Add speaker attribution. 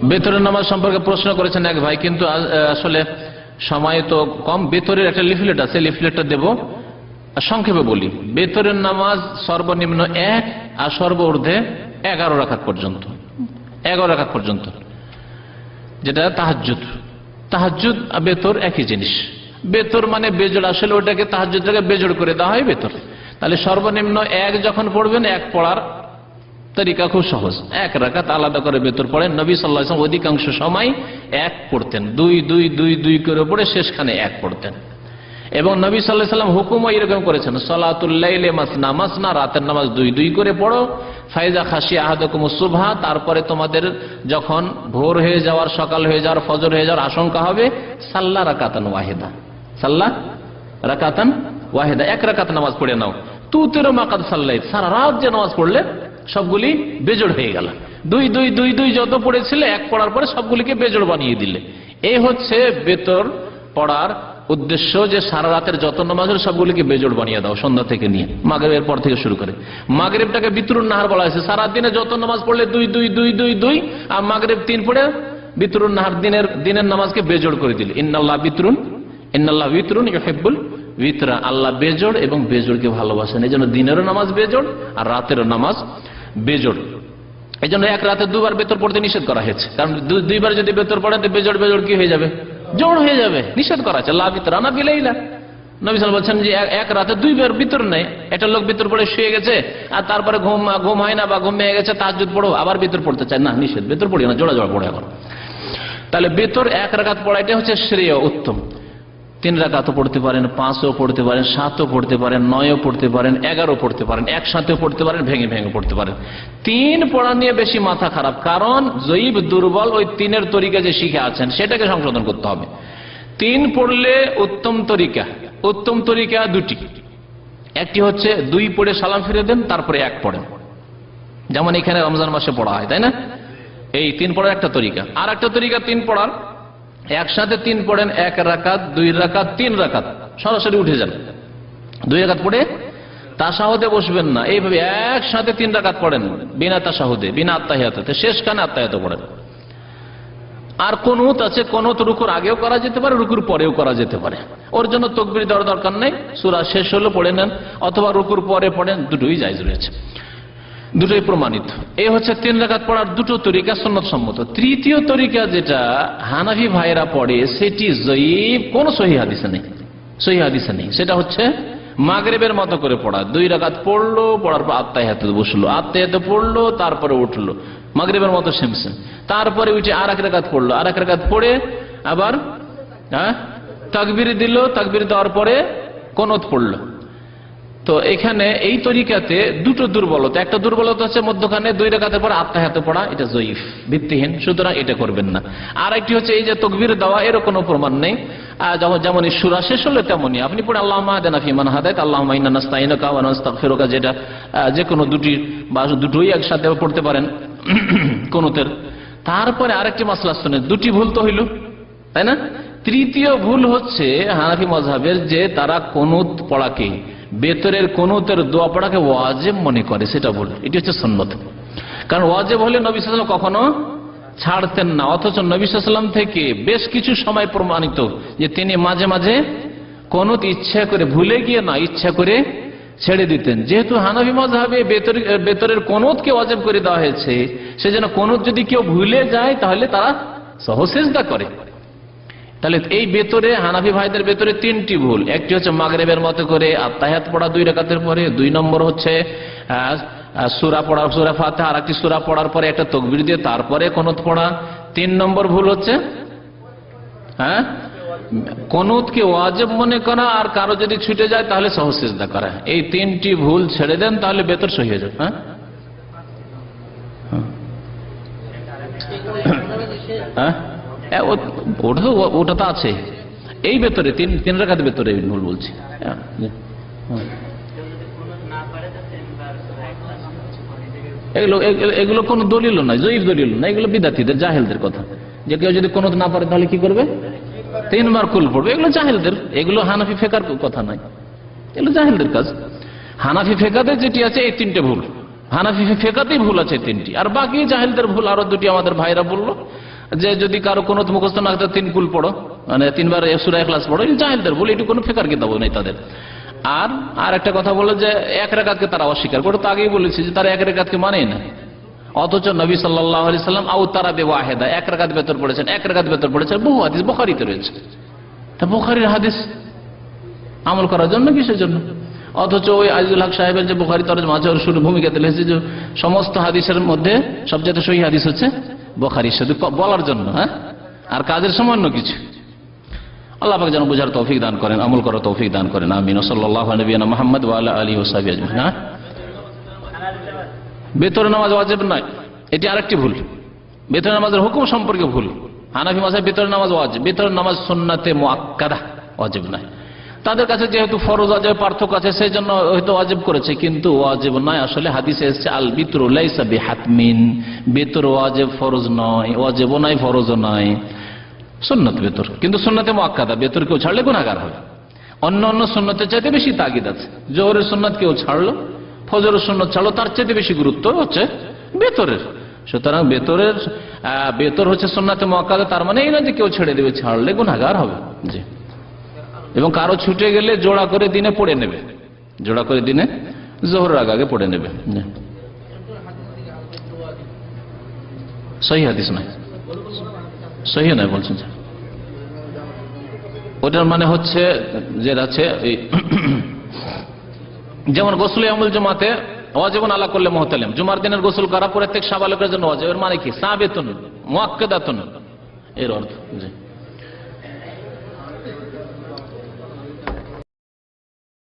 Speaker 1: বেতরের নামাজ সম্পর্কে প্রশ্ন করেছেন এক ভাই, কিন্তু আসলে সময় তো কম। বেতরের একটা লিফলেট আছে, লিফলেটটা দেব, সংক্ষেপে বলি। বেতরের নামাজ সর্বনিম্ন 1 আর সর্বঊর্ধ্বে 11 রাকাত পর্যন্ত, 11 রাকাত পর্যন্ত, যেটা তাহাজ্জুদ। তাহাজ্জুদ আর বেতর একই জিনিস। বেতর মানে বেজোড়, আসলে ওটাকে তাহাজ্জুদটাকে বেজোড় করে দেওয়া হয় বেতর। তাহলে সর্বনিম্ন 1 যখন পড়বেন, 1 পড়ার তরিকা খুব সহজ। 1 রাকাত আলাদা করে বেতর পড়েন। নবী সাল্লাল্লাহু আলাইহি ওয়াসাল্লাম অধিকাংশ সময় 1 পড়তেন, 2 2 2 2 করে পড়ে শেষখানে 1 পড়তেন। এবং নবী সাল্লাল্লাহু আলাইহি ওয়াসাল্লাম হুকুমও এরকম করেছেন, সালাতুল লাইলি মাসনা মাসনা, রাতের নামাজ 2 2 করে পড়ো। ফাইজা খাশিয়া আহাদাকুমুস সুবহা, তারপরে তোমাদের যখন ভোর হয়ে যাওয়ার, সকাল হয়ে যাওয়ার, ফজর হয়ে যাওয়ার আশঙ্কা হবে, সাল্লা রাকাতান ওয়াহিদা, সাল্লা রাকাতান ওয়াহিদা, 1 রাকাত নামাজ পড়ে নাও। তুতিরু মাকাদ সাল্লাইত, সারা রাত যে নামাজ পড়লে সবগুলি বেজোড় হয়ে গেল। 2 2 2 2 যত পড়েছিলে 1 পড়ার পরে সবগুলিকে বেজোড় বানিয়ে দিলে। এই হচ্ছে বেতর পড়ার উদ্দেশ্য, যে সারা রাতের যত নামাজ সবগুলিকে বেজোড় বানিয়ে দাও, সন্ধ্যা থেকে নিয়ে মাগরিবের পর থেকে শুরু করে। মাগরিবটাকে বিতরুন নাহার বলা হয়েছে। সারা দিনে যত নামাজ পড়লে 2 2 2 2 2, আর মাগরিব 3 পড়ে বিতরুন নাহার, দিনের নামাজকে বেজোড় করে দিলে। ইন্নাল্লাহ বিতরুন, ইন্নাল্লাহ বিতরুন ইউহিব্বুল বিতরা, আল্লাহ বেজোড় এবং বেজোড়কে ভালোবাসেন। এই জন্য দিনেরও নামাজ বেজোড় আর রাতেরও নামাজ বেজোড়। এই জন্য 1 রাতে 2 বার বেতর পড়তে নিষেধ করা হয়েছে, কারণ 2 বার যদি বেতর পড়েন তো বেজোড় বেজোড় কি হয়ে যাবে, জোড় হয়ে যাবে, নিষেধ করা আছে। লা বিতরা না বিলাইলা, নবী সাল্লাল্লাহু আলাইহি ওয়াসাল্লাম বলছেন যে 1 রাতে 2 বার বিতর নেই। একটা লোক বিতর পড়ে শুয়ে গেছে আর তারপরে ঘুম হয় না বা ঘুম ভেঙে গেছে, তাহাজ্জুদ পড়ো, আবার বিতর পড়তে চায় না, নিষেধ। বেতর পড়ি না, জোড়া জোড়া পড়ে এখন। তাহলে বেতর 1 রাকাত পড়াইটা হচ্ছে শ্রেয়, উত্তম। 3 রাকাতও পড়তে পারেন, 5ও পড়তে পারেন, 7ও পড়তে পারেন, 9ও পড়তে পারেন, 11ও পড়তে পারেন, একসাথেও পড়তে পারেন, ভেঙে ভেঙে পড়তে পারেন। 3 পড়া নিয়ে বেশি মাথা খারাপ, কারণ জয়ীব দুর্বল ওই 3-এর তরিকা যে শিখে আছেন সেটাকে সংশোধন করতে হবে। 3 পড়লে উত্তম তরিকা, উত্তম তরিকা 2টি। একটি হচ্ছে 2 পড়ে সালাম ফিরে দেন, তারপরে 1 পড়েন, যেমন এখানে রমজান মাসে পড়া হয়, তাই না? এই 3 পড়ার একটা তরিকা। আর একটা তরিকা 3 পড়ার, একসাথে 3 পড়েন, 1 রাকাত, 2 রাকাত, 3 রাকাত, সরাসরি উঠে যান। 2 রাকাত পড়ে তাশাহুদে বসবেন না, এইভাবে একসাথে 3 রাকাত পড়েন বিনা তাশাহুদে, বিনা আত্তাহিয়াতে, শেষখানে আত্তাহিয়াত পড়েন। আর কুনুত আছে, কুনুত রুকুর আগেও করা যেতে পারে, রুকুর পরেও করা যেতে পারে। ওর জন্য তাকবীর দেওয়ার দরকার নেই, সূরা শেষ হলো পড়ে নেন, অথবা রুকুর পরে পড়েন, দুটোই জায়েজ রয়েছে, দুটোই প্রমাণিত। এই হচ্ছে 3 রাকাত পড়ার 2টো তরিকা সুন্নত সম্মত। তৃতীয় তরিকা যেটা হানাফি ভাইরা পড়ে, সেটি জয়ীব, কোন সহিহ হাদিসে নেই, সহিহ হাদিসে নেই। সেটা হচ্ছে মাগরিবের মতো করে পড়া। 2 রাকাত পড়লো, পড়ার পর আত্তাহিয়াতে বসলো, আত্তাহিয়াতে পড়লো, তারপরে উঠলো, মাগরিবের মতো সেম সেম। তারপরে উঠে আর 1 রাকাত পড়লো, আর 1 রাকাত পড়ে আবার তাকবীর দিল, তাকবীর দেওয়ার পরে কুনুত পড়লো। তো এখানে এই তরিকাতে 2টো দুর্বলতা। একটা দুর্বলতা হচ্ছে মধ্যখানে 2 রাকাতের পর আত্তাহিয়াতে পড়া, এটা জয়ীফ, ভিত্তিহীন, সুতরাং এটা করবেন না। আর একটি হচ্ছে এই যে তাকবীর দেওয়া, এর কোনো প্রমাণ নেই। যেমন সূরা শেষ হলো তেমনই আপনি পড়ে আল্লাহুম্মা আহদিনা ফিমান হাদাইত, আল্লাহুম্মা ইন্না নাস্তাইনুকা ওয়া নাস্তাগফিরুকা, যেটা যে কোনো 2টি বা 2টোই একসাথে পড়তে পারেন কুনুতের। তারপরে আরেকটি মাসলা শুনে 2টি ভুল তো হইল, তাই না? তৃতীয় ভুল হচ্ছে হানাফি মাযহাবের, যে তারা কুনুত পড়াকে, বেতরের কুনুতের দোয়া পড়াকে ওয়াজিব মনে করে, সেটা ভুল। এটি হচ্ছে সুন্নত, কারণ ওয়াজিব হলে নবী সাল্লাল্লাহু আলাইহি ওয়াসাল্লাম কখনো ছাড়তেন না। অথচ নবী সাল্লাল্লাহু আলাইহি ওয়াসাল্লাম থেকে বেশ কিছু সময় প্রমাণিত যে তিনি মাঝে মাঝে কুনুত ইচ্ছা করে, ভুলে গিয়ে না, ইচ্ছা করে ছেড়ে দিতেন। যেহেতু হানাফি মাযহাবে বেতরের কুনুতকে ওয়াজিব করে দেওয়া হয়েছে, সেজন্য কুনুত যদি কেউ ভুলে যায় তাহলে তারা সহসেজদা করে। তাহলে এই বেতরে, হানাফি ভাইদের বেতরে 3টি ভুল। একটি হচ্ছে মাগরিবের মতো করে আত্তাহিয়াত পড়া 2 রাকাতের পরে, 2 নম্বর হচ্ছে সূরা পড়া, সূরা ফাতিহা, আর একটি সূরা পড়ার পরে একটা তাকবীর দিয়ে তারপরে কুনুত পড়া। 3 নম্বর ভুল হচ্ছে কুনুতকে ওয়াজিব মনে করা, আর কারো যদি ছুটে যায় তাহলে সহসেজদা করা। এই 3টি ভুল ছেড়ে দেন, তাহলে বেতর সহি হয়ে যাবে। ওটা তো আছে এই ভেতরে, 3 রাকাতের ভেতরে ভুল বলছি। এগুলো কোন দলিল নয়, জয়ীফ দলিল না, এগুলো বিদাতীদের, জাহেলদের কথা। যে কেউ যদি কুনুত না পারে তাহলে কি করবে? 3 বার কুল পড়বে। এগুলো জাহেলদের, এগুলো হানাফি ফিকহার কথা নয়, এগুলো জাহেলদের কাজ। হানাফি ফিকহাতে যেটি আছে এই 3টে ভুল, হানাফি ফিকাতেই ভুল আছে তিনটি, আর বাকি জাহেলদের ভুল আরো দুটি আমাদের ভাইরা বললো যে যদি কারো কোনো মুখস্থ না থাকে 3 কুল পড়ো, মানে 3 বার সূরা ইখলাস পড়ো, এই জাহেলদের ভুল, এটি কোনো ফিকার কিতাবও নেই তাদের। আর একটা কথা বললো যে 1 রাকাতকে তারা অস্বীকার করে, তো আগেই বলেছি যে তারা 1 রাকাতকে মানেই না, অথচ নবী সাল্লাল্লাহু আলাইহি সাল্লাম আওতারা বিওয়াহিদা 1 রাকাত বেতর পড়েছেন, 1 রাকাত বেতর পড়েছেন, বহু হাদিস বুখারীতে রয়েছে। তা বুখারীর হাদিস আমল করার জন্য কিসের জন্য? অথচ ওই আজিজুল হক সাহেবের যে বুখারী তরজমা আছে ওর শুরু ভূমিকাতে লিখেছে যে সমস্ত হাদিসের মধ্যে সবচেয়ে সহিহ হাদিস হচ্ছে বুখারী, শুধু বলার জন্য, হ্যাঁ, আর কাজের সামান্য কিছু। আল্লাহ পাক যেন বুঝার তৌফিক দান করেন, আমল করার তৌফিক দান করেন, আমিন। সাল্লাল্লাহু আলাইহি ওয়া মুহাম্মদ ওয়া আলা আলিহি ওয়া সাহবিহি আজমাইন। বেতরে নামাজ ওয়াজিব নয়, এটি আরেকটি ভুল। বেতরে নামাজের হুকুম সম্পর্কে ভুল। হানাফি মাযহাব বেতরে নামাজ ওয়াজিব, বেতরে নামাজ সুন্নাতে মুআক্কাদা, ওয়াজিব নয়। তাদের কাছে যেহেতু ফরজ ওয়াজিব পার্থক্য আছে সেই জন্য হয়তো ওয়াজিব করেছে, কিন্তু ওয়াজিব নয়। আসলে হাদিসে এসেছে আল বিতরু লাইসা বিহাতমিন, বেতর ওয়াজিব ফরজ নয়, ওয়াজিবও নয় ফরজও নয়, সুন্নাত বেতর, কিন্তু সুন্নাতে মুআক্কাদা, বেতর কেউ ছাড়লে গুনাহগার হবে। অন্য অন্য সুন্নতের চাইতে বেশি তাগিদ আছে। জোহরের সুন্নাত কেউ ছাড়লো, ফজরের সুন্নাত ছাড়লো, তার চাইতে বেশি গুরুত্ব হচ্ছে বেতরের। সুতরাং বেতর হচ্ছে সুন্নাতে মুআক্কাদা, তার মানে এই নয় যে কেউ ছেড়ে দেবে, ছাড়লে গুনাহগার হবে। জি। এবং কারো ছুটে গেলে জোড়া করে দিনে পড়ে নেবে, জোড়া করে দিনে জোহরের আগে পড়ে নেবে। সহিহ হাদিস নয়, সহিহ নয় বলছেন। ওটার মানে হচ্ছে যে আছে যেমন গোসল ইয়ামুল জুমাতে ওয়াজিবুন আলা কুল্লি মুহতালিম, জুমার দিনের গোসল করা প্রত্যেক সাবালকের জন্য ওয়াজিব। এর মানে কি? সাবিতুন মুআক্কাদাতুন, এর অর্থ। জি।